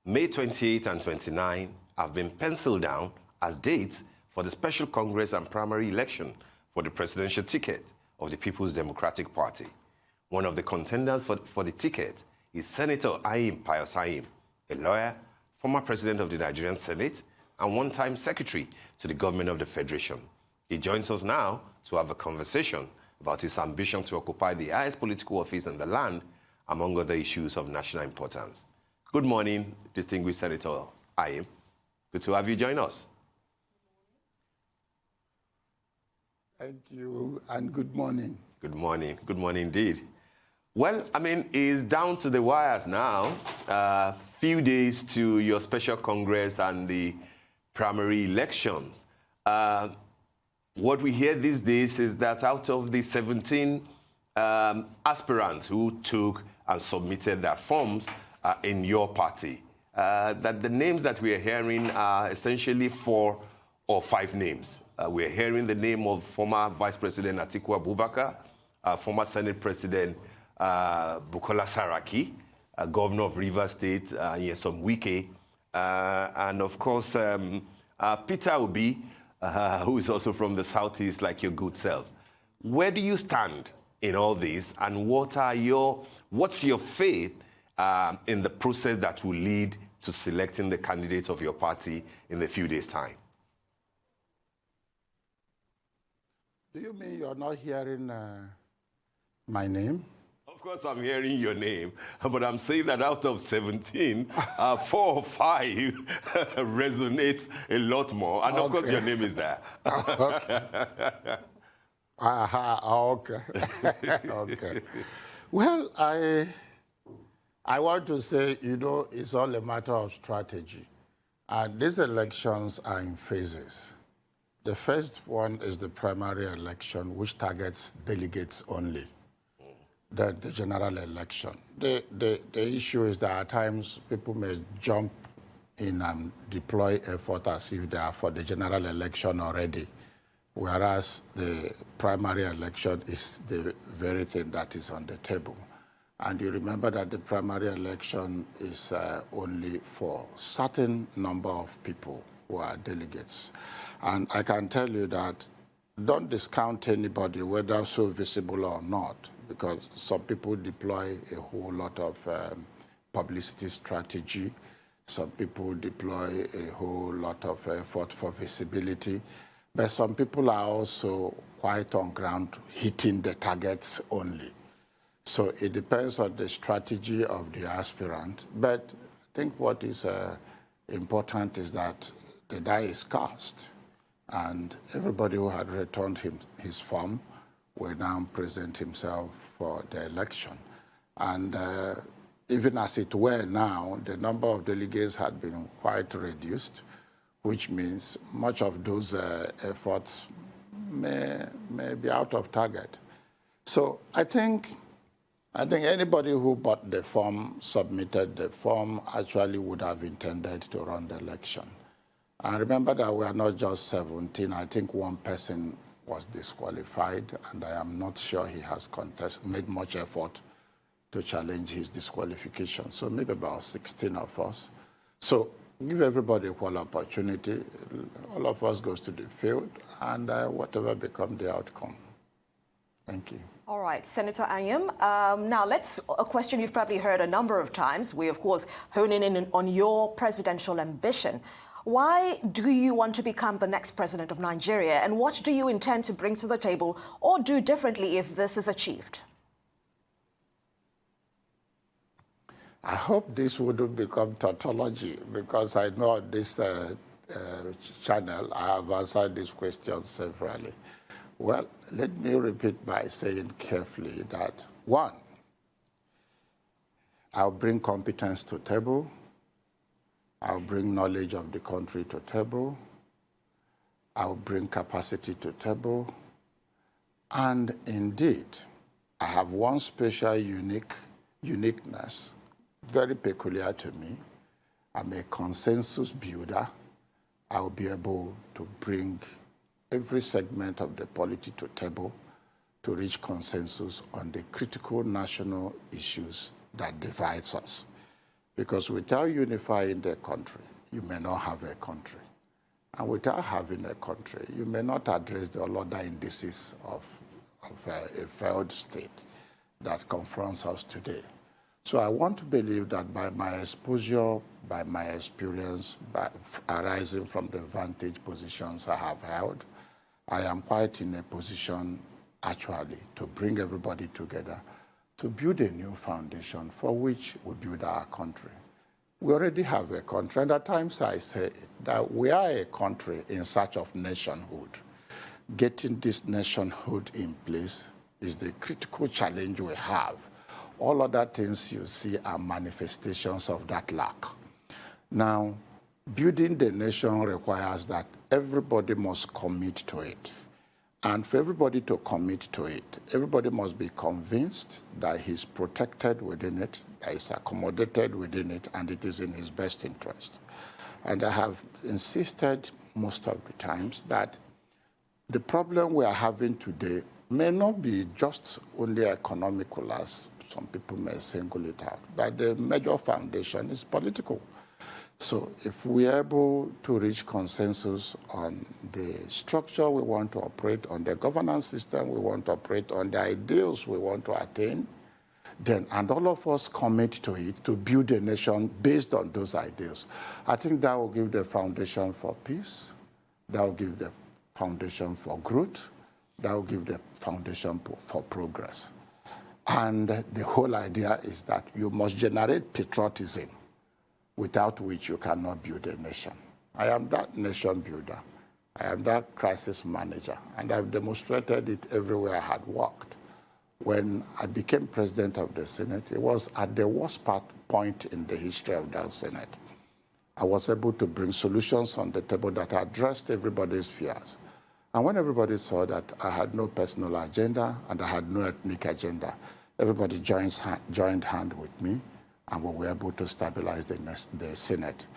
May 28 and 29 have been penciled down as dates for the special Congress and primary election for the presidential ticket of the People's Democratic Party. One of the contenders for the ticket is Senator Anyim Pius Anyim, a lawyer, former president of the Nigerian Senate, and one-time secretary to the government of the Federation. He joins us now to have a conversation about his ambition to occupy the highest political office in the land, among other issues of national importance. Good morning, distinguished Senator Anyim. Good to have you join us. Thank you, and good morning. Good morning. Good morning indeed. Well, I mean, it's down to the wires now. Few days to your special Congress and the primary elections. What we hear these days is that out of the 17 aspirants who took and submitted their forms in your party, that the names that we are hearing are essentially 4 or 5 names. We're hearing the name of former Vice President Atiku Abubakar, former Senate President Bukola Saraki, Governor of Rivers State, Nyesom Wike, and of course, Peter Obi, who is also from the Southeast, like your good self. Where do you stand in all this, and what's your faith in the process that will lead to selecting the candidates of your party in a few days' time? Do you mean you're not hearing my name? Of course, I'm hearing your name, but I'm saying that out of 17, 4 or 5 resonate a lot more. And of course, your name is there. Okay. Okay. Okay. Well, I want to say, it's all a matter of strategy. And these elections are in phases. The first one is the primary election, which targets delegates only. The general election. The issue is that at times people may jump in and deploy effort as if they are for the general election already, whereas the primary election is the very thing that is on the table. And you remember that the primary election is only for a certain number of people who are delegates. And I can tell you that don't discount anybody, whether so visible or not, because some people deploy a whole lot of publicity strategy. Some people deploy a whole lot of effort for visibility. But some people are also quite on ground hitting the targets only. So it depends on the strategy of the aspirant. But I think what is important is that the die is cast. And everybody who had returned his form will now present himself for the election. And even as it were now, the number of delegates had been quite reduced, which means much of those efforts may be out of target. So I think anybody who bought the form, submitted the form, actually would have intended to run the election. And remember that we are not just 17. I think one person was disqualified, and I am not sure he has made much effort to challenge his disqualification. So maybe about 16 of us. So give everybody equal opportunity. All of us goes to the field, and whatever becomes the outcome. Thank you. All right, Senator Anyim. Now, a question you've probably heard a number of times. We, of course, honing in on your presidential ambition. Why do you want to become the next president of Nigeria, and what do you intend to bring to the table or do differently if this is achieved? I hope this wouldn't become tautology, because I know on this channel I have answered this question severally. Well, let me repeat by saying carefully that, 1, I'll bring competence to table. I'll bring knowledge of the country to table. I'll bring capacity to table. And indeed, I have one special uniqueness, very peculiar to me. I'm a consensus builder. I'll be able to bring every segment of the polity to table to reach consensus on the critical national issues that divides us. Because without unifying the country, you may not have a country. And without having a country, you may not address the other indices of a failed state that confronts us today. So I want to believe that by my exposure, by my experience, by arising from the vantage positions I have held, I am quite in a position actually to bring everybody together to build a new foundation for which we build our country. We already have a country, and at times I say that we are a country in search of nationhood. Getting this nationhood in place is the critical challenge we have. All other things you see are manifestations of that lack. Now, building the nation requires that everybody must commit to it. And for everybody to commit to it, everybody must be convinced that he's protected within it, that he's accommodated within it, and it is in his best interest. And I have insisted most of the times that the problem we are having today may not be just only economical, as some people may single it out, but the major foundation is political. So if we are able to reach consensus on the structure we want to operate, on the governance system we want to operate, on the ideals we want to attain, then, and all of us commit to it to build a nation based on those ideals, I think that will give the foundation for peace, that will give the foundation for growth, that will give the foundation for progress. And the whole idea is that you must generate patriotism, without which you cannot build a nation. I am that nation builder. I am that crisis manager, and I've demonstrated it everywhere I had worked. When I became president of the Senate, it was at the worst point in the history of the Senate. I was able to bring solutions on the table that addressed everybody's fears. And when everybody saw that I had no personal agenda and I had no ethnic agenda, everybody joined hand with me, and we were able to stabilize the Senate.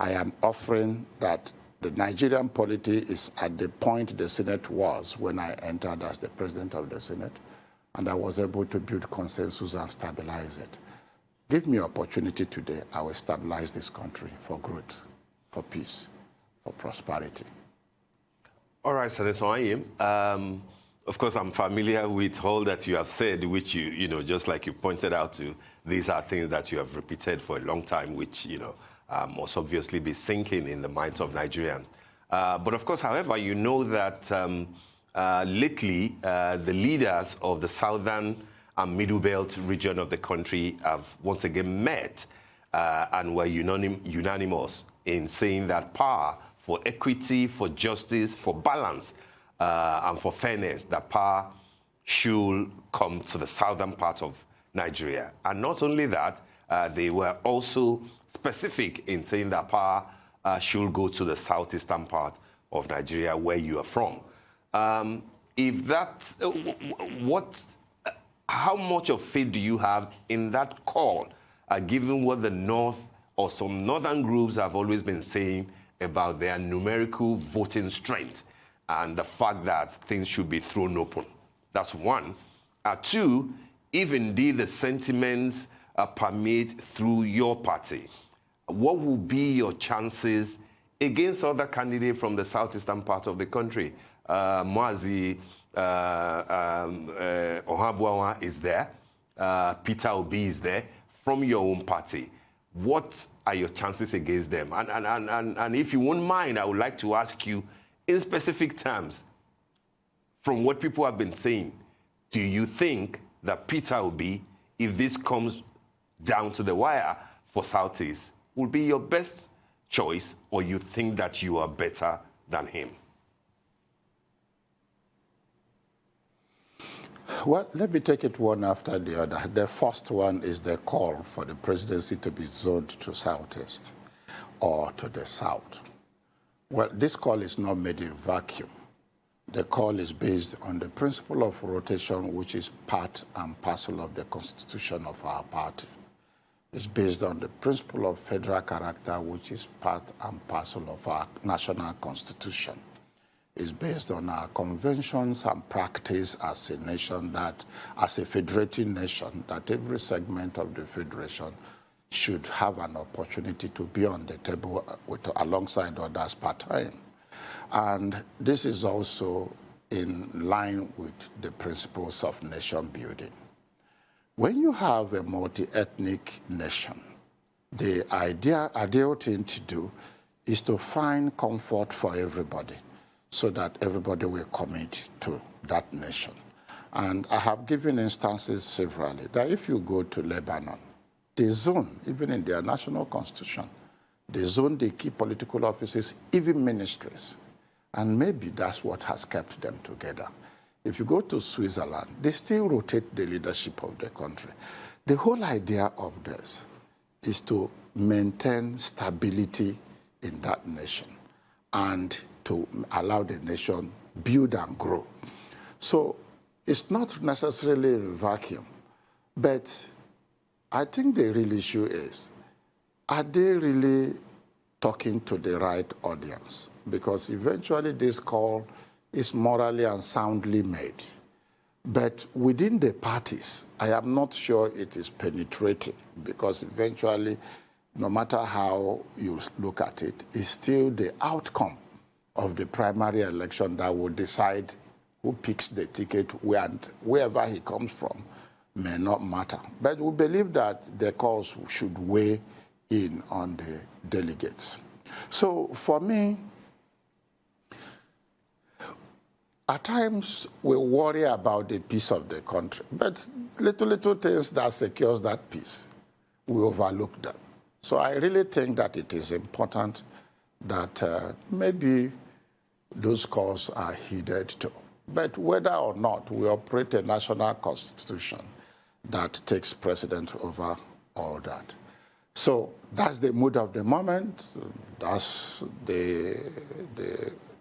I am offering that the Nigerian polity is at the point the Senate was when I entered as the president of the Senate, and I was able to build consensus and stabilize it. Give me opportunity today, I will stabilize this country for growth, for peace, for prosperity. All right, Senator Anyim. Of course, I'm familiar with all that you have said, which you know, just like you pointed out to, these are things that you have repeated for a long time, which, you know, must obviously be sinking in the minds of Nigerians. But of course, however, you know that lately, the leaders of the southern and middle belt region of the country have once again met and were unanimous in saying that power for equity, for justice, for balance, and for fairness, that power should come to the southern part of Nigeria. And not only that, they were also specific in saying that power should go to the southeastern part of Nigeria, where you are from. If that, how much of faith do you have in that call, given what the North or some northern groups have always been saying about their numerical voting strength and the fact that things should be thrown open? That's one. Two, if indeed the sentiments permeate through your party, what will be your chances against other candidates from the southeastern part of the country? Mazi Ohabuawa is there. Peter Obi is there from your own party. What are your chances against them? And if you won't mind, I would like to ask you in specific terms, from what people have been saying, do you think that Peter Obi, if this comes down to the wire for Southeast, will be your best choice, or you think that you are better than him? Well, let me take it one after the other. The first one is the call for the presidency to be zoned to Southeast or to the South. Well, this call is not made in vacuum. The call is based on the principle of rotation, which is part and parcel of the constitution of our party. It's based on the principle of federal character, which is part and parcel of our national constitution. It's based on our conventions and practice as a nation, that as a federating nation, that every segment of the federation should have an opportunity to be on the table alongside others part-time. And this is also in line with the principles of nation building. When you have a multi-ethnic nation, the ideal thing to do is to find comfort for everybody so that everybody will commit to that nation. And I have given instances severally that if you go to Lebanon, they zone, even in their national constitution, they zone the key political offices, even ministries. And maybe that's what has kept them together. If you go to Switzerland, they still rotate the leadership of the country. The whole idea of this is to maintain stability in that nation and to allow the nation build and grow. So it's not necessarily a vacuum, but I think the real issue is, are they really talking to the right audience? Because eventually this call is morally and soundly made. But within the parties, I am not sure it is penetrating, because eventually, no matter how you look at it, it's still the outcome of the primary election that will decide who picks the ticket, and wherever he comes from may not matter. But we believe that the cause should weigh in on the delegates. So for me, at times we worry about the peace of the country, but little things that secures that peace, we overlook them. So I really think that it is important that maybe those calls are heeded too. But whether or not we operate a national constitution that takes precedent over all that. So that's the mood of the moment. That's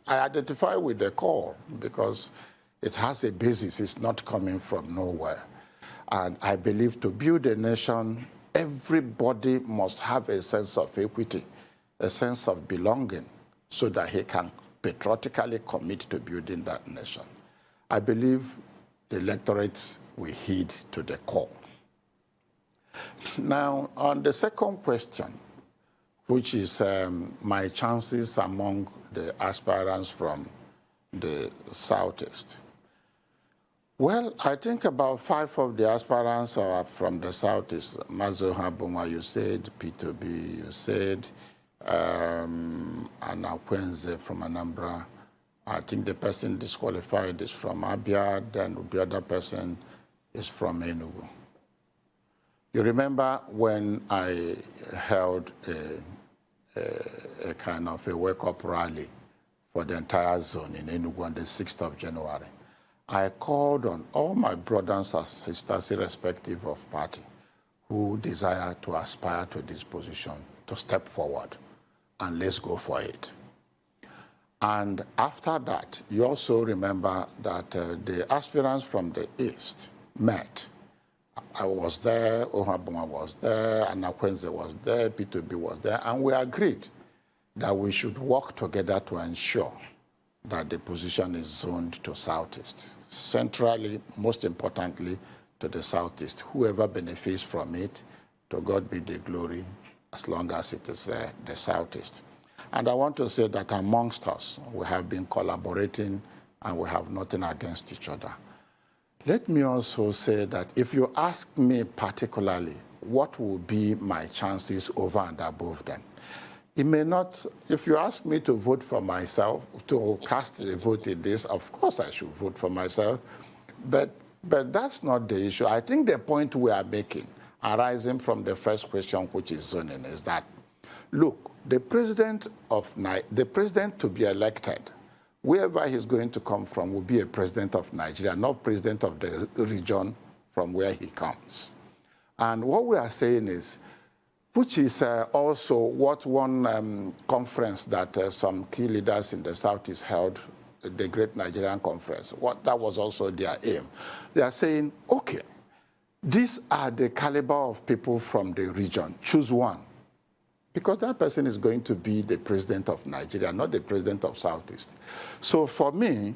I identify with the call because it has a basis. It's not coming from nowhere. And I believe to build a nation, everybody must have a sense of equity, a sense of belonging, so that he can patriotically commit to building that nation. I believe the electorate will heed to the call. Now, on the second question, which is my chances among the aspirants from the Southeast. Well, I think about 5 of the aspirants are from the Southeast. Mazoha Boma, you said, P2B, you said, Anna Kwenze from Anambra. I think the person disqualified is from Abia, then the other person is from Enugu. You remember when I held a kind of a wake-up rally for the entire zone in Enugu on the 6th of January. I called on all my brothers and sisters, irrespective of party, who desire to aspire to this position, to step forward, and let's go for it. And after that, you also remember that the aspirants from the East met. I was there, Ohabunga was there, Anna Kwenze was there, P2B was there, and we agreed that we should work together to ensure that the position is zoned to Southeast. Centrally, most importantly, to the Southeast. Whoever benefits from it, to God be the glory, as long as it is the Southeast. And I want to say that amongst us, we have been collaborating and we have nothing against each other. Let me also say that if you ask me particularly what will be my chances over and above them, it may not, if you ask me to vote for myself, to cast a vote in this, of course I should vote for myself, but that's not the issue. I think the point we are making, arising from the first question, which is zoning, is that, look, the president to be elected, wherever he's going to come from, will be a president of Nigeria, not president of the region from where he comes. And what we are saying is, which is also what one conference that some key leaders in the Southeast held, the Great Nigerian Conference, that was also their aim. They are saying, okay, these are the caliber of people from the region, choose one. Because that person is going to be the president of Nigeria, not the president of Southeast. So for me,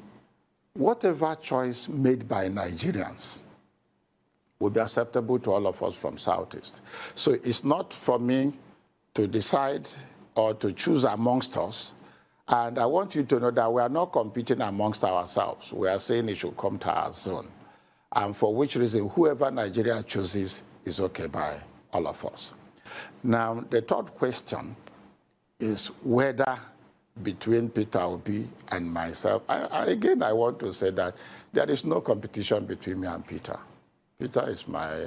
whatever choice made by Nigerians will be acceptable to all of us from Southeast. So it's not for me to decide or to choose amongst us. And I want you to know that we are not competing amongst ourselves. We are saying it should come to our zone. And for which reason, whoever Nigeria chooses is okay by all of us. Now, the third question is whether between Peter Obi and myself, again, I want to say that there is no competition between me and Peter. Peter is my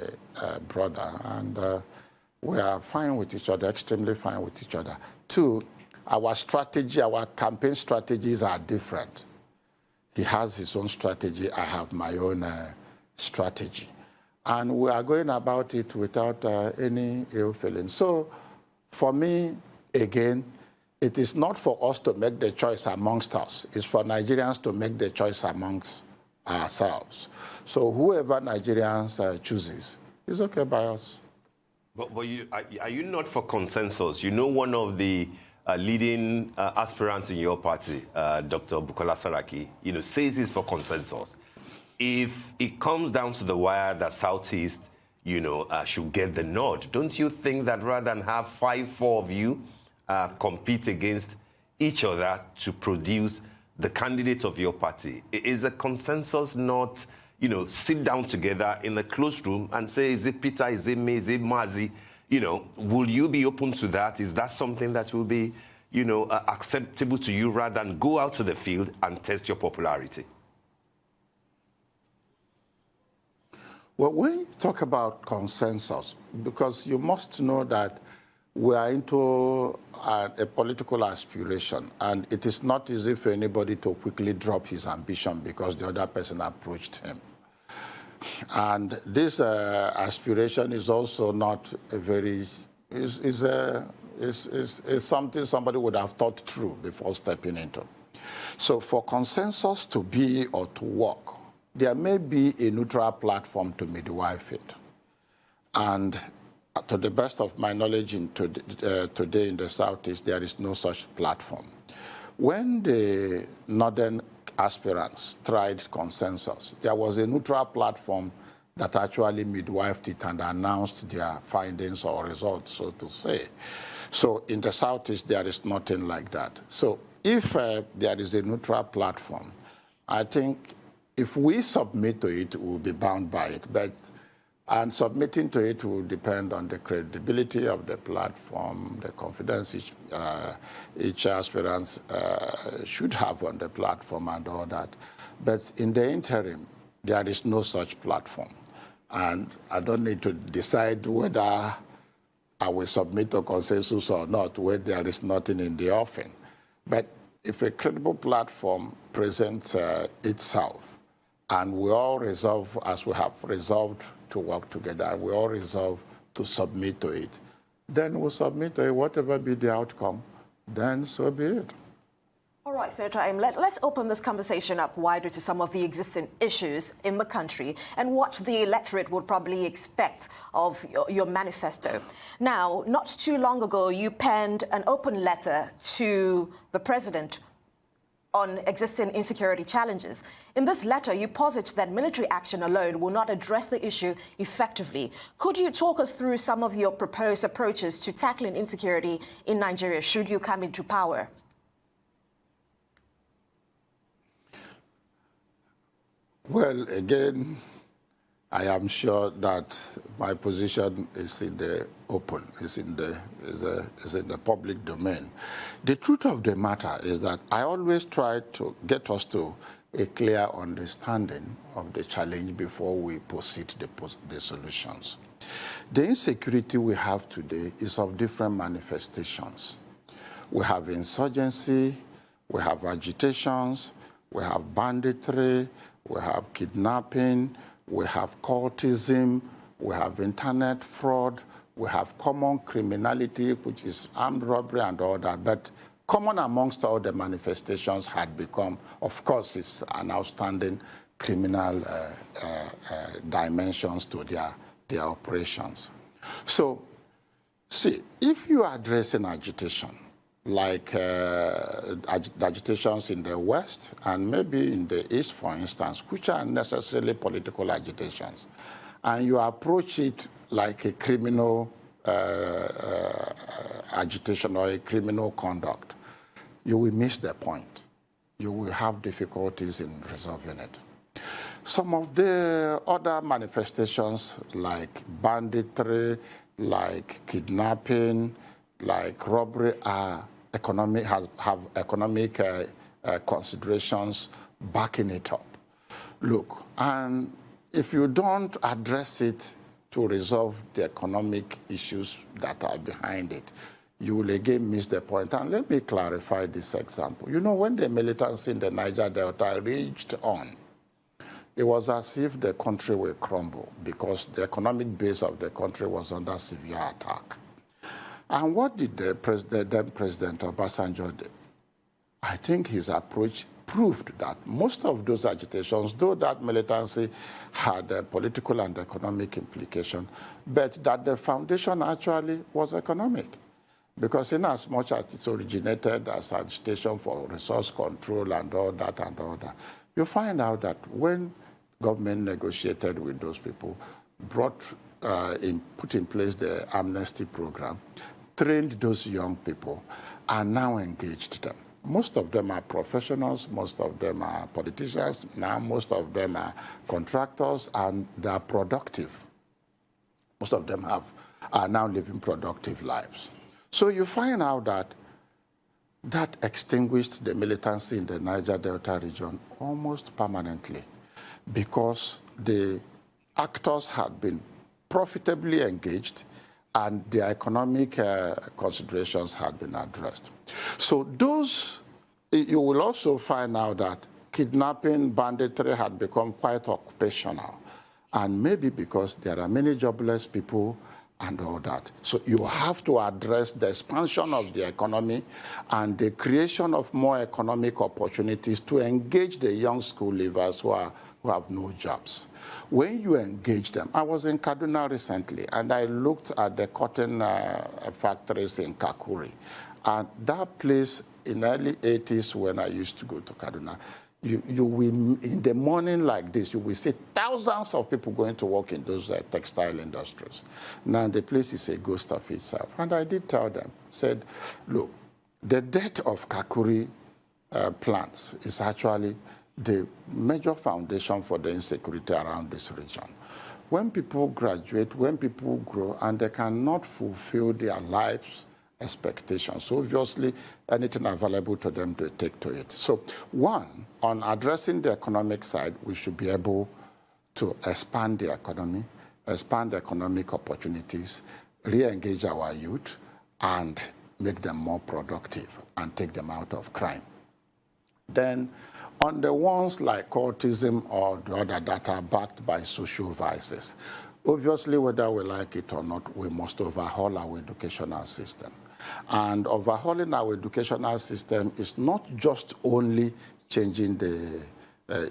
brother, and we are fine with each other, extremely fine with each other. Two, our strategy, our campaign strategies are different. He has his own strategy, I have my own strategy. And we are going about it without any ill feeling. So for me, again, it is not for us to make the choice amongst us. It's for Nigerians to make the choice amongst ourselves. So whoever Nigerians chooses is okay by us. But are you not for consensus? You know, one of the leading aspirants in your party, Dr. Bukola Saraki, says it's for consensus. If it comes down to the wire that Southeast, should get the nod, don't you think that rather than have 4 of you compete against each other to produce the candidate of your party, is a consensus not, sit down together in a closed room and say, is it Peter, is it me, is it Mazi? Will you be open to that? Is that something that will be, acceptable to you rather than go out to the field and test your popularity? Well, when you talk about consensus, because you must know that we are into a political aspiration, and it is not easy for anybody to quickly drop his ambition because the other person approached him. And this aspiration is also not a very, is something somebody would have thought through before stepping into. So for consensus to be or to work, there may be a neutral platform to midwife it. And to the best of my knowledge today in the Southeast, there is no such platform. When the northern aspirants tried consensus, there was a neutral platform that actually midwifed it and announced their findings or results, so to say. So in the Southeast, there is nothing like that. So if there is a neutral platform, I think if we submit to it, we'll be bound by it. And submitting to it will depend on the credibility of the platform, the confidence each aspirant should have on the platform and all that. But in the interim, there is no such platform. And I don't need to decide whether I will submit to consensus or not, where there is nothing in the offing. But if a credible platform presents itself, and we all resolve, as we have resolved to work together, and we all resolve to submit to it, then we'll submit to it, whatever be the outcome, then so be it. All right, Senator Anyim, let's open this conversation up wider to some of the existing issues in the country and what the electorate would probably expect of your manifesto. Now, not too long ago, you penned an open letter to the president on existing insecurity challenges. In this letter, you posit that military action alone will not address the issue effectively. Could you talk us through some of your proposed approaches to tackling insecurity in Nigeria should you come into power? Well, again, I am sure that my position is in the open, is in the public domain. The truth of the matter is that I always try to get us to a clear understanding of the challenge before we proceed the solutions. The insecurity we have today is of different manifestations. We have insurgency, we have agitations, we have banditry, we have kidnapping, we have cultism, we have internet fraud, we have common criminality, which is armed robbery and all that. But common amongst all the manifestations had become, of course, it's an outstanding criminal dimensions to their operations. So, see, if you are addressing agitation, like agitations in the West and maybe in the East, for instance, which are necessarily political agitations, and you approach it like a criminal agitation or a criminal conduct, you will miss the point. You will have difficulties in resolving it. Some of the other manifestations like banditry, like kidnapping, like robbery are have economic considerations backing it up. Look, and if you don't address it to resolve the economic issues that are behind it, you will again miss the point. And let me clarify this example. You know, when the militancy in the Niger Delta raged on, it was as if the country will crumble because the economic base of the country was under severe attack. And what did the then President Obasanjo do? I think his approach proved that most of those agitations, though that militancy had a political and economic implication, but that the foundation actually was economic. Because in as much as it's originated as agitation for resource control and all that, you find out that when government negotiated with those people, put in place the amnesty program, trained those young people, and now engaged them. Most of them are professionals, most of them are politicians, now most of them are contractors, and they are productive. Most of them are now living productive lives. So you find out that extinguished the militancy in the Niger Delta region almost permanently because the actors had been profitably engaged and their economic considerations had been addressed. So those, you will also find out that kidnapping, banditry had become quite occupational, and maybe because there are many jobless people and all that. So you have to address the expansion of the economy and the creation of more economic opportunities to engage the young school leavers who have no jobs. When you engage them, I was in Kaduna recently, and I looked at the cotton factories in Kakuri. And that place in the early 80s when I used to go to Kaduna, you will, in the morning like this, you will see thousands of people going to work in those textile industries. Now the place is a ghost of itself. And I did tell them, said, look, the death of Kakuri plants is actually the major foundation for the insecurity around this region. When people graduate, when people grow, and they cannot fulfill their lives' expectations, obviously anything available to them, they take to it. So one, on addressing the economic side, we should be able to expand the economy, expand economic opportunities, re-engage our youth, and make them more productive and take them out of crime. Then, on the ones like autism or the other that are backed by social vices, obviously, whether we like it or not, we must overhaul our educational system. And overhauling our educational system is not just only changing the,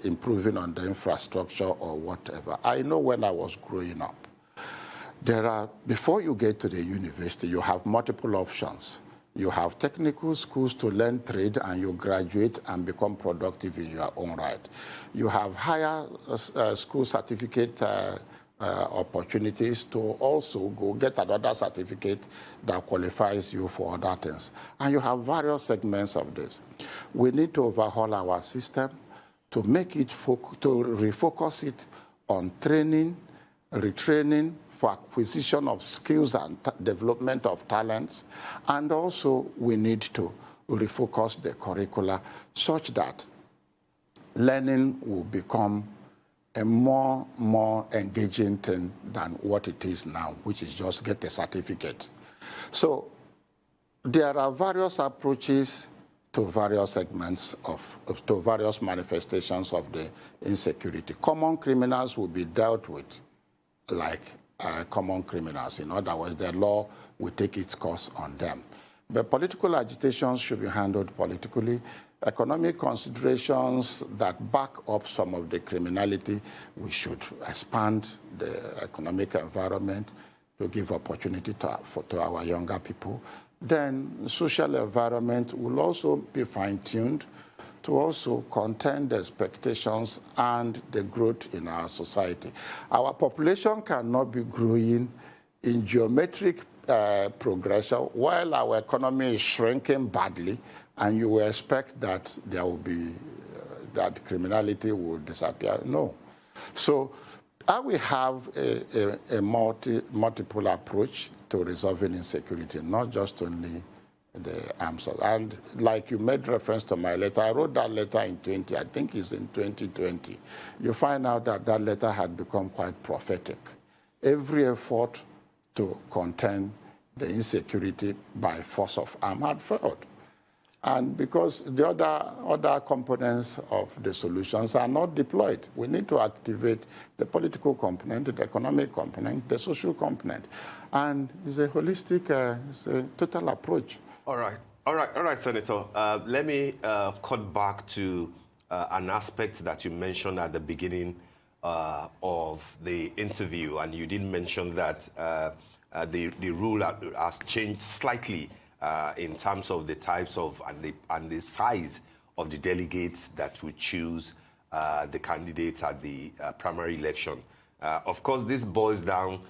improving on the infrastructure or whatever. I know when I was growing up, before you get to the university, you have multiple options. You have technical schools to learn trade, and you graduate and become productive in your own right. You have higher school certificate opportunities to also go get another certificate that qualifies you for other things. And you have various segments of this. We need to overhaul our system to make it, to refocus it on training, retraining, for acquisition of skills and development of talents. And also we need to refocus the curricula such that learning will become a more engaging thing than what it is now, which is just get a certificate. So there are various approaches to various segments to various manifestations of the insecurity. Common criminals will be dealt with like common criminals. In other words, the law will take its course on them. But political agitations should be handled politically. Economic considerations that back up some of the criminality, we should expand the economic environment to give opportunity to our younger people. Then social environment will also be fine-tuned to also contend the expectations and the growth in our society. Our population cannot be growing in geometric progression while our economy is shrinking badly, and you will expect that there will be, that criminality will disappear. No. So we have a multiple approach to resolving insecurity, not just only the arms. And like you made reference to my letter, I wrote that letter in 2020. You find out that that letter had become quite prophetic. Every effort to contain the insecurity by force of arm had failed. And because the other components of the solutions are not deployed, we need to activate the political component, the economic component, the social component. And it's a holistic, it's a total approach. All right, Senator. Let me cut back to an aspect that you mentioned at the beginning of the interview, and you did mention that the rule has changed slightly in terms of the types of and the size of the delegates that would choose the candidates at the primary election. Of course, this boils down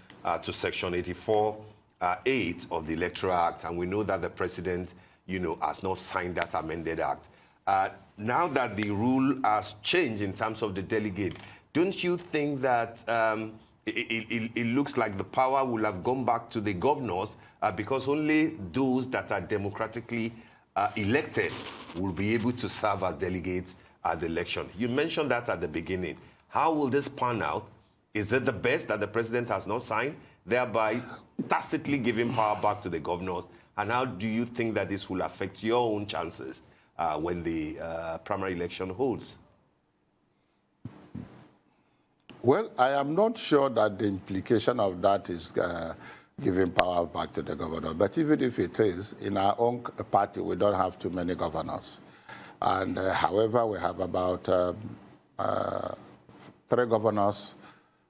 to Section 84(8) of the Electoral Act, and we know that the president, has not signed that amended act. Now that the rule has changed in terms of the delegate, don't you think that it looks like the power will have gone back to the governors because only those that are democratically elected will be able to serve as delegates at the election? You mentioned that at the beginning. How will this pan out? Is it the best that the president has not signed, thereby tacitly giving power back to the governors? And how do you think that this will affect your own chances when the primary election holds? Well, I am not sure that the implication of that is giving power back to the governor. But even if it is, in our own party, we don't have too many governors. And however, we have about 3 governors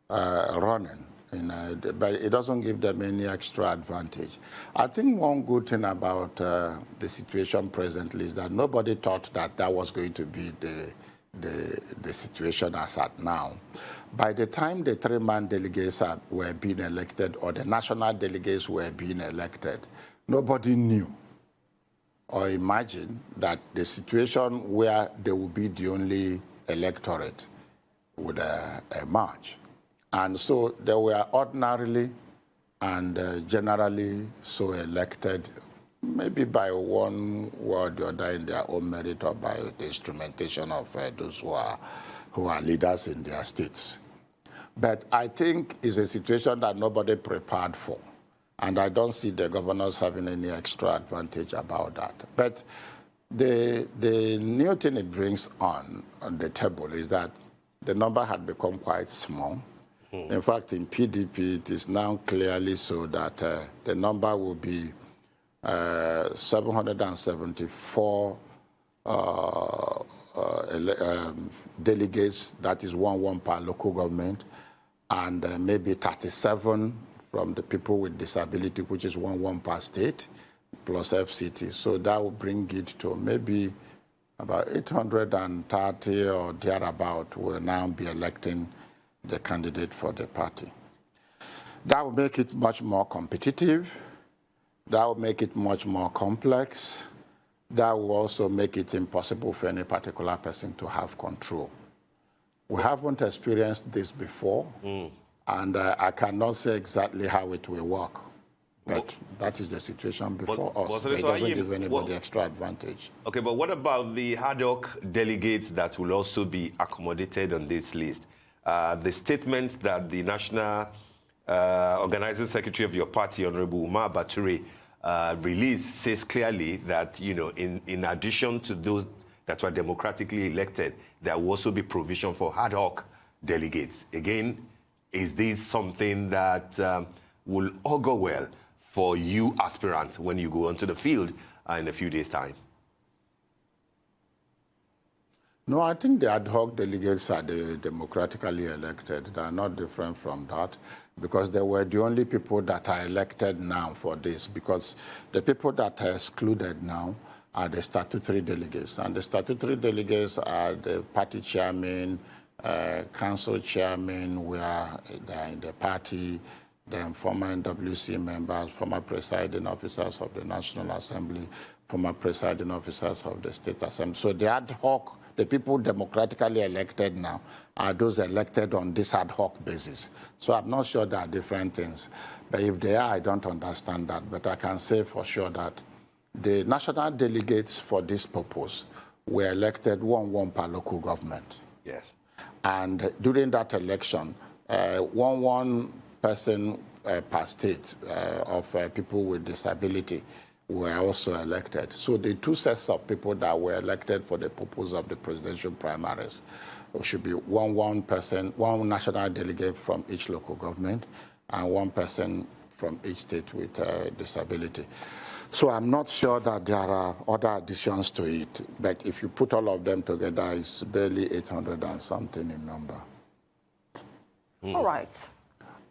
running. But it doesn't give them any extra advantage. I think one good thing about the situation presently is that nobody thought that that was going to be the situation as at now. By the time the 3-man delegates were being elected, or the national delegates were being elected, nobody knew or imagined that the situation where they would be the only electorate would emerge. And so they were ordinarily and generally so elected, maybe by one way or the other in their own merit, or by the instrumentation of those who are leaders in their states. But I think it's a situation that nobody prepared for. And I don't see the governors having any extra advantage about that. But the new thing it brings on the table is that the number had become quite small. In fact, in PDP, it is now clearly so that the number will be 774 delegates, that is one per local government, and maybe 37 from the people with disability, which is one per state, plus FCT. So that will bring it to maybe about 830 or thereabout will now be electing the candidate for the party. That will make it much more competitive. That will make it much more complex. That will also make it impossible for any particular person to have control. We haven't experienced this before, and I cannot say exactly how it will work. But that is the situation before us. It doesn't give anybody extra advantage. Okay, but what about the Adhoc delegates that will also be accommodated on this list? The statement that the National Organizing Secretary of your party, Honorable Umar Bature, released says clearly that, in addition to those that were democratically elected, there will also be provision for ad hoc delegates. Again, is this something that will augur well for you aspirants when you go onto the field in a few days' time? No, I think the ad hoc delegates are the democratically elected. They are not different from that, because they were the only people that are elected now for this, because the people that are excluded now are the statutory delegates. And the statutory delegates are the party chairman, council chairman, where they're in the party, then former NWC members, former presiding officers of the National Assembly, former presiding officers of the State Assembly. So the ad hoc, the people democratically elected now, are those elected on this ad hoc basis. So I'm not sure there are different things. But if they are, I don't understand that. But I can say for sure that the national delegates for this purpose were elected one per local government. Yes. And during that election, one person per state of people with disability were also elected. So the two sets of people that were elected for the purpose of the presidential primaries should be one person, one national delegate from each local government, and one person from each state with disability. So I'm not sure that there are other additions to it, but if you put all of them together, it's barely 800 and something in number. All right.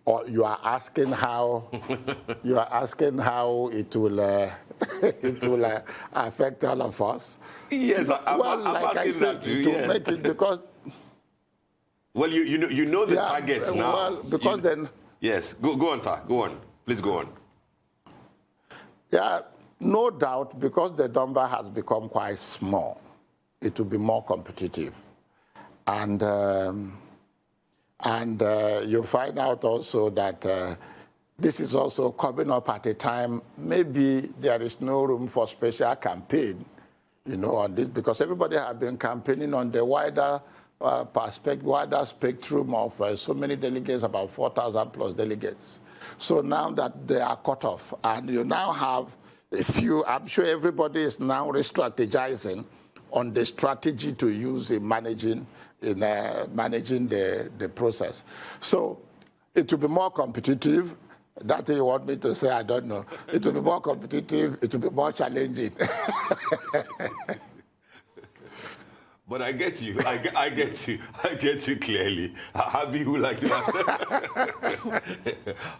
Or you are asking how it will it will affect all of us. Yes, I'm like I said, too, it will make it because. Well, you know the targets now. Well, because then. Yes, go on, sir. Go on. Please go on. Yeah, no doubt, because the number has become quite small, it will be more competitive, and you find out also that this is also coming up at a time maybe there is no room for special campaign, on this, because everybody has been campaigning on the wider wider spectrum of so many delegates, about 4,000 plus delegates. So now that they are cut off, and you now have I'm sure everybody is now re-strategizing on the strategy to use in managing the process. So it will be more competitive. That you want me to say, I don't know. It will be more competitive. It will be more challenging. But I get you. I get you. I get you clearly. Habi would like to.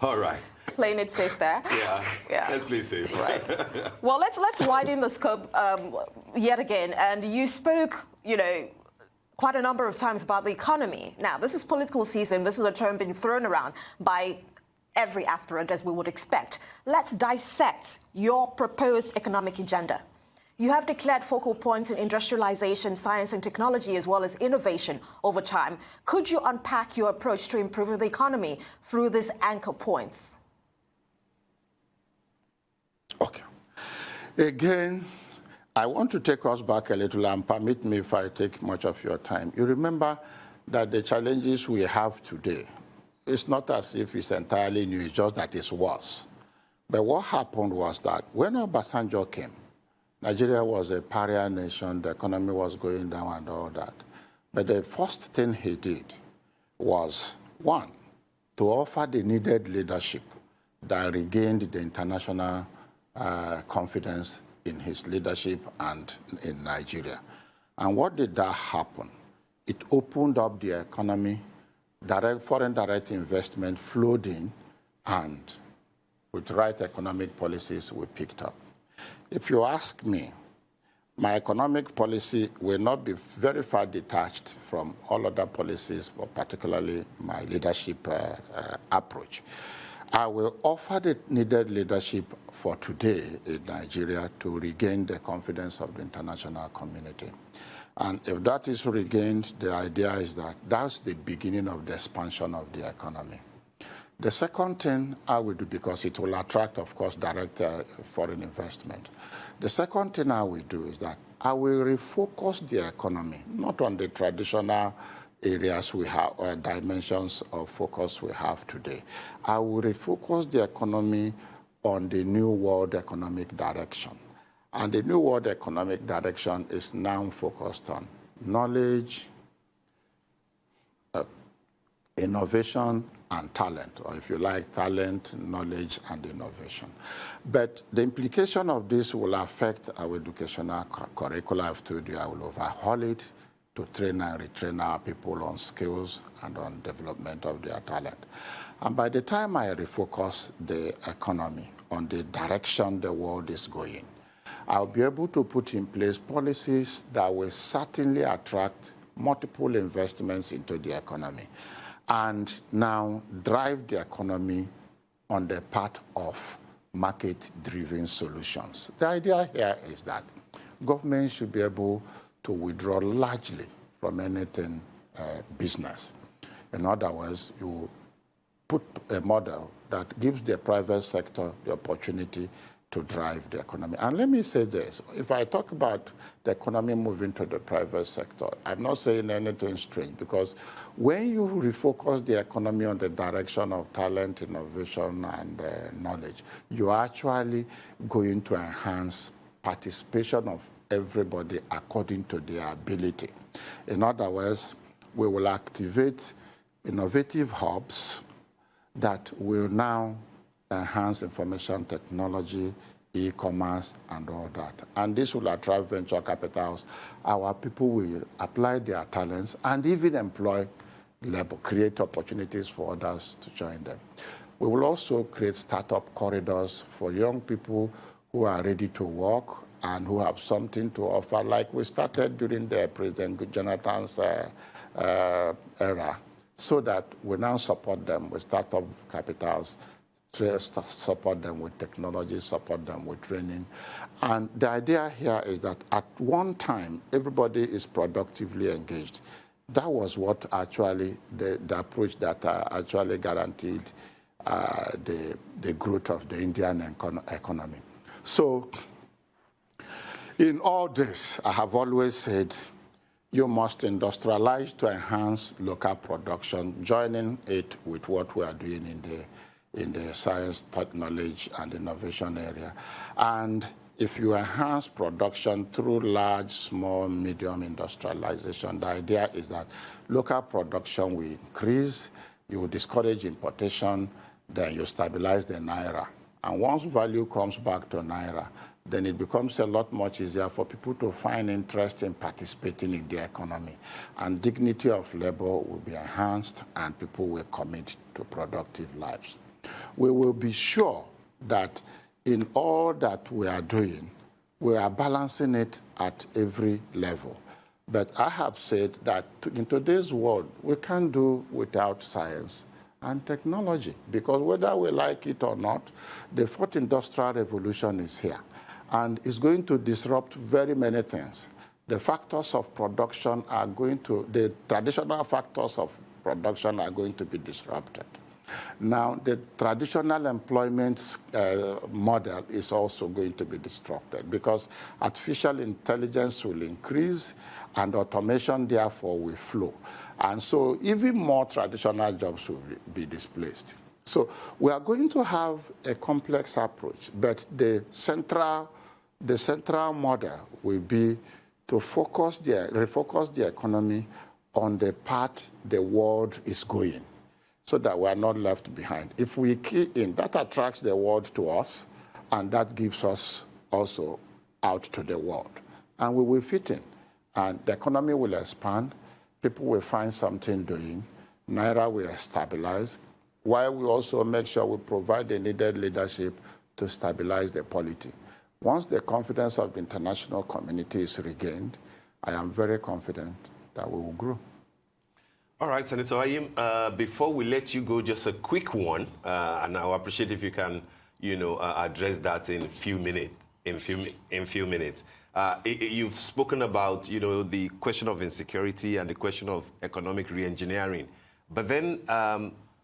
All right. Playing it safe there. Yeah. Let's play safe. Right. Well, let's widen the scope yet again. And you spoke, quite a number of times about the economy. Now, this is political season. This is a term being thrown around by every aspirant, as we would expect. Let's dissect your proposed economic agenda. You have declared focal points in industrialization, science and technology, as well as innovation over time. Could you unpack your approach to improving the economy through these anchor points? Okay. Again, I want to take us back a little, and permit me if I take much of your time. You remember that the challenges we have today, it's not as if it's entirely new, it's just that it's worse. But what happened was that when Obasanjo came, Nigeria was a pariah nation, the economy was going down and all that. But the first thing he did was, one, to offer the needed leadership that regained the international confidence in his leadership and in Nigeria. And what did that happen? It opened up the economy, foreign direct investment flowed in, and with right economic policies, we picked up. If you ask me, my economic policy will not be very far detached from all other policies, but particularly my leadership approach. I will offer the needed leadership for today in Nigeria to regain the confidence of the international community. And if that is regained, the idea is that that's the beginning of the expansion of the economy. The second thing I will do, because it will attract, of course, direct foreign investment. The second thing I will do is that I will refocus the economy, not on the traditional areas we have, or dimensions of focus we have today. I will refocus the economy on the New World Economic Direction. And the New World Economic Direction is now focused on knowledge, innovation, and talent, or if you like, talent, knowledge, and innovation. But the implication of this will affect our educational curricula. I've told you I will overhaul it to train and retrain our people on skills and on development of their talent. And by the time I refocus the economy on the direction the world is going, I'll be able to put in place policies that will certainly attract multiple investments into the economy and now drive the economy on the path of market-driven solutions. The idea here is that government should be able to withdraw largely from anything business. In other words, you put a model that gives the private sector the opportunity to drive the economy. And let me say this, if I talk about the economy moving to the private sector, I'm not saying anything strange, because when you refocus the economy on the direction of talent, innovation, and knowledge, you're actually going to enhance participation of everybody according to their ability. In other words, we will activate innovative hubs that will now enhance information technology, e-commerce, and all that. And this will attract venture capitals. Our people will apply their talents and even employ labor, create opportunities for others to join them. We will also create startup corridors for young people who are ready to work and who have something to offer, like we started during the President Jonathan's era, so that we now support them with startup capitals, support them with technology, support them with training. And the idea here is that at one time, everybody is productively engaged. That was what actually, the approach that actually guaranteed the growth of the Indian economy. So in all this, I have always said, you must industrialize to enhance local production, joining it with what we are doing in the science, knowledge, and innovation area. And if you enhance production through large, small, medium industrialization, the idea is that local production will increase, you will discourage importation, then you stabilize the naira. And once value comes back to naira, then it becomes a lot much easier for people to find interest in participating in the economy. And dignity of labor will be enhanced and people will commit to productive lives. We will be sure that in all that we are doing, we are balancing it at every level. But I have said that in today's world, we can't do without science and technology, because whether we like it or not, the fourth industrial revolution is here. And it's going to disrupt very many things. The factors of production are going to, the traditional factors of production are going to be disrupted. Now, the traditional employment model is also going to be disrupted because artificial intelligence will increase and automation, therefore, will flow. And so even more traditional jobs will be displaced. So we are going to have a complex approach, but the central model will be to refocus the economy on the path the world is going, so that we are not left behind. If we key in, that attracts the world to us, and that gives us also out to the world. And we will fit in, and the economy will expand, people will find something doing, Naira will stabilize, while we also make sure we provide the needed leadership to stabilize the polity. Once the confidence of the international community is regained, I am very confident that we will grow. All right, Senator Anyim, before we let you go, just a quick one, and I would appreciate if you can, address that in a few minutes. You've spoken about, the question of insecurity and the question of economic re-engineering. But then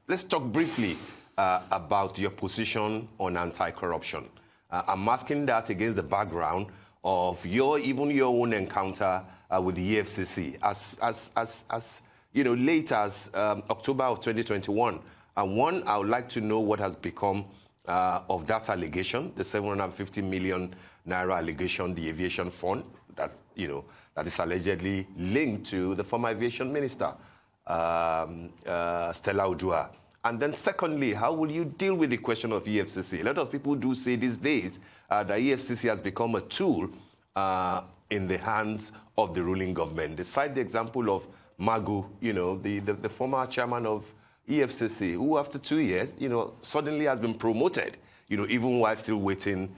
let's talk briefly about your position on anti-corruption. I'm asking that against the background of your own encounter with the EFCC as late as October of 2021. And one, I would like to know what has become of that allegation, the 750 million naira allegation, the aviation fund that is allegedly linked to the former aviation minister, Stella Udua. And then secondly, how will you deal with the question of EFCC? A lot of people do say these days that EFCC has become a tool in the hands of the ruling government. They cite the example of Magu, the former chairman of EFCC, who after 2 years, suddenly has been promoted, even while still waiting,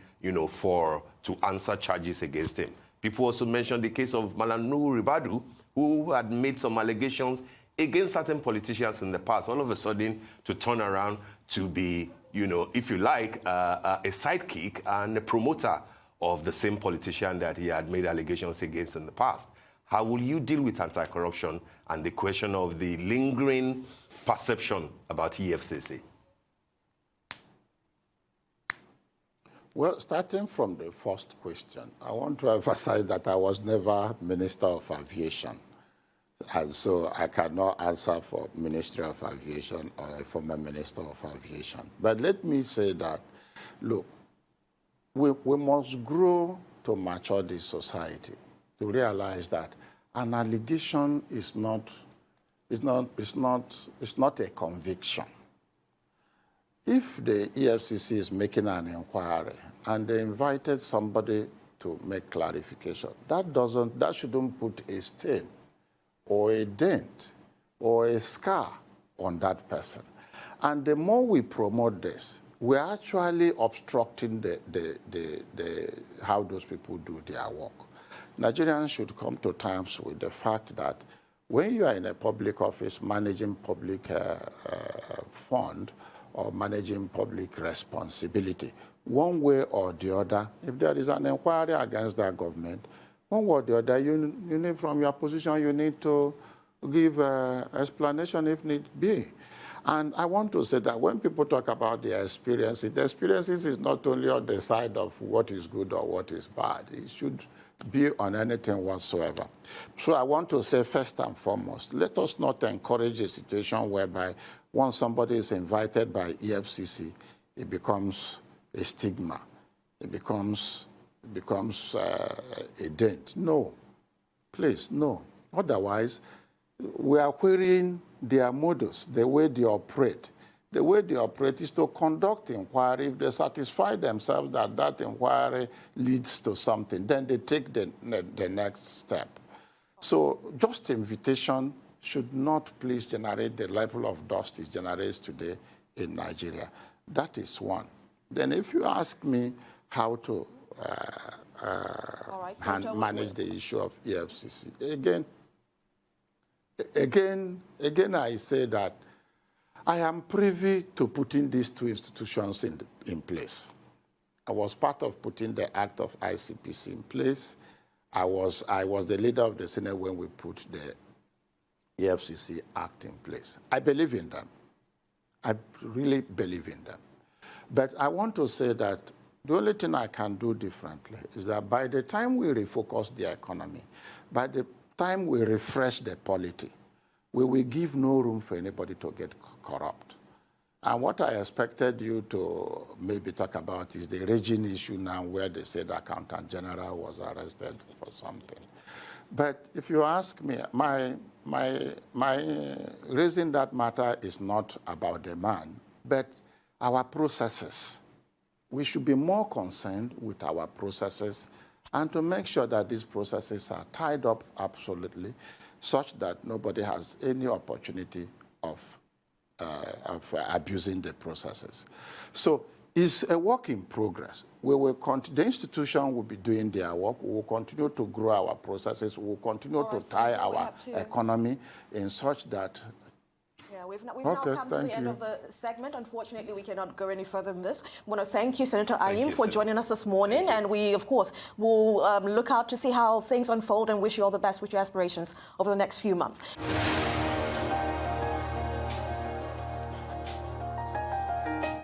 to answer charges against him. People also mentioned the case of Malam Nuhu Ribadu, who had made some allegations against certain politicians in the past, all of a sudden to turn around to be, you know, if you like, a sidekick and a promoter of the same politician that he had made allegations against in the past. How will you deal with anti-corruption and the question of the lingering perception about EFCC? Well, starting from the first question, I want to emphasize that I was never Minister of Aviation. And so I cannot answer for Ministry of Aviation or a former Minister of Aviation. But let me say that, look, we must grow to mature this society to realize that an allegation is not a conviction. If the EFCC is making an inquiry and they invited somebody to make clarification, that shouldn't put a stain or a dent or a scar on that person. And the more we promote this, we're actually obstructing how those people do their work. Nigerians should come to terms with the fact that when you are in a public office managing public fund or managing public responsibility, one way or the other, if there is an inquiry against that government, one way or the other, you need, from your position, you need to give explanation if need be. And I want to say that when people talk about the experiences is not only on the side of what is good or what is bad. It should be on anything whatsoever. So I want to say, first and foremost, let us not encourage a situation whereby once somebody is invited by EFCC, it becomes a stigma. It becomes a dent. No. Please, no. Otherwise, we are querying their modus, the way they operate. The way they operate is to conduct inquiry. If they satisfy themselves that that inquiry leads to something, then they take the next step. So just invitation should not please generate the level of dust it generates today in Nigeria. That is one. Then if you ask me how to manage the issue of EFCC, again, I say that I am privy to putting these two institutions in place. I was part of putting the Act of ICPC in place. I was the leader of the Senate when we put the EFCC Act in place. I believe in them. I really believe in them. But I want to say that the only thing I can do differently is that by the time we refocus the economy, by the time we refresh the polity, we will give no room for anybody to get corrupt. And what I expected you to maybe talk about is the raging issue now where they said the Accountant General was arrested for something. But if you ask me, my raising that matter is not about the man, but our processes. We should be more concerned with our processes and to make sure that these processes are tied up absolutely such that nobody has any opportunity of abusing the processes. So it's a work in progress. The institution will be doing their work. We will continue to grow our processes. We will continue to tie our economy in such that. Yeah, we've now come to the end of the segment. Unfortunately, we cannot go any further than this. I want to thank you, Senator Anyim, for joining us this morning. And we, of course, will look out to see how things unfold and wish you all the best with your aspirations over the next few months.